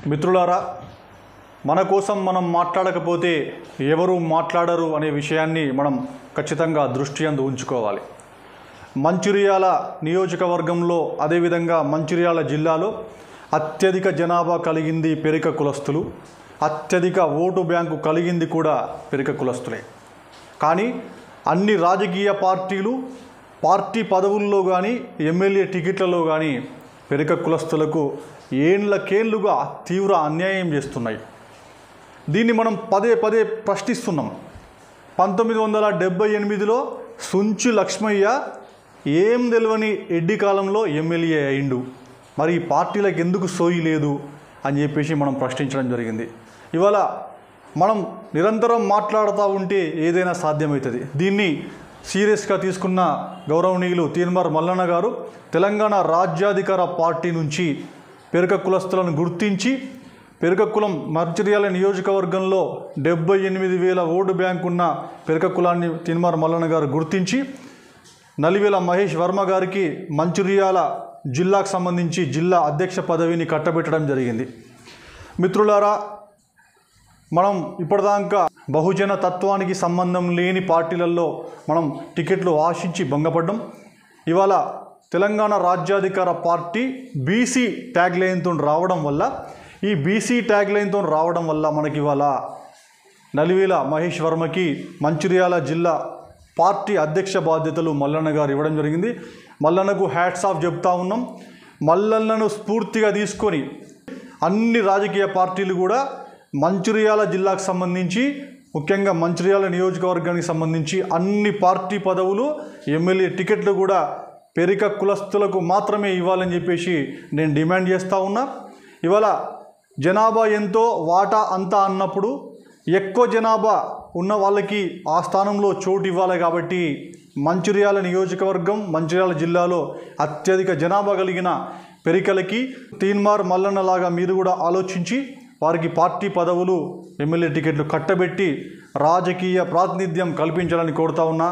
మిత్రులారా, మన కోసం మనం మాట్లాడకపోతే ఎవరు మాట్లాడరు అనే విషయాన్ని మనం ఖచ్చితంగా దృష్టి అందు ఉంచుకోవాలి. మంచిర్యాల నియోజకవర్గంలో అదేవిధంగా మంచిర్యాల జిల్లాలో అత్యధిక జనాభా కలిగింది పెరిక కులస్తులు, అత్యధిక ఓటు బ్యాంకు కలిగింది కూడా పెరిక కులస్తులే. కానీ అన్ని రాజకీయ పార్టీలు పార్టీ పదవుల్లో కానీ ఎమ్మెల్యే టికెట్లలో కానీ పెరిక కులస్తులకు ఏళ్లకేళ్లుగా తీవ్ర అన్యాయం చేస్తున్నాయి. దీన్ని మనం పదే పదే ప్రశ్నిస్తున్నాం. 1978లో సుంచి లక్ష్మయ్య ఏం తెలియని ఎడ్డి కాలంలో ఎమ్మెల్యే అయిండు, మరి ఈ పార్టీలకు ఎందుకు సోయి లేదు అని చెప్పేసి మనం ప్రశ్నించడం జరిగింది. ఇవాళ మనం నిరంతరం మాట్లాడుతూ ఉంటే ఏదైనా సాధ్యమవుతుంది. దీన్ని సీరియస్గా తీసుకున్న గౌరవనీయులు తీన్మార్ మల్లన్న గారు తెలంగాణ రాజ్యాధికార పార్టీ నుంచి పెరిక కులస్తులను గుర్తించి పెరిక కులం మంచిర్యాల నియోజకవర్గంలో 78,000 ఓటు బ్యాంకు ఉన్న పెరిక కులాన్ని తీన్మార్ మల్లన్న గారు గుర్తించి నలివేల మహేష్ వర్మ గారికి మంచిర్యాల జిల్లాకు సంబంధించి జిల్లా అధ్యక్ష పదవిని కట్టబెట్టడం జరిగింది. మిత్రులారా, మనం ఇప్పటిదాకా బహుజన తత్వానికి సంబంధం లేని పార్టీలలో మనం టికెట్లు ఆశించి భంగపడ్డాం. ఇవాళ తెలంగాణ రాజ్యాధికార పార్టీ బీసీ ట్యాగ్ లైన్తో రావడం వల్ల ఈ బీసీ ట్యాగ్ లైన్తో రావడం వల్ల మనకి ఇవాళ నలివేల మహేష్ వర్మకి మంచిర్యాల జిల్లా పార్టీ అధ్యక్ష బాధ్యతలు మల్లన్న గారు ఇవ్వడం జరిగింది. మల్లన్నకు హ్యాట్స్ ఆఫ్ చెప్తా ఉన్నాం. మల్లన్నను స్ఫూర్తిగా తీసుకొని అన్ని రాజకీయ పార్టీలు కూడా మంచిర్యాల జిల్లాకు సంబంధించి ముఖ్యంగా మంచిర్యాల నియోజకవర్గానికి సంబంధించి అన్ని పార్టీ పదవులు ఎమ్మెల్యే టికెట్లు కూడా పెరిక కులస్తులకు మాత్రమే ఇవ్వాలని చెప్పేసి నేను డిమాండ్ చేస్తూ ఉన్నా. ఇవాళ జనాభా ఎంతో వాటా అంతా అన్నప్పుడు ఎక్కువ జనాభా ఉన్న వాళ్ళకి ఆ స్థానంలో చోటు ఇవ్వాలి. కాబట్టి మంచిర్యాల నియోజకవర్గం మంచిర్యాల జిల్లాలో అత్యధిక జనాభా కలిగిన పెరికలకి తీన్మార్ మల్లన్న లాగా మీరు కూడా ఆలోచించి వారికి పార్టీ పదవులు ఎమ్మెల్యే టికెట్లు కట్టబెట్టి రాజకీయ ప్రాతినిధ్యం కల్పించాలని కోరుతా ఉన్నా.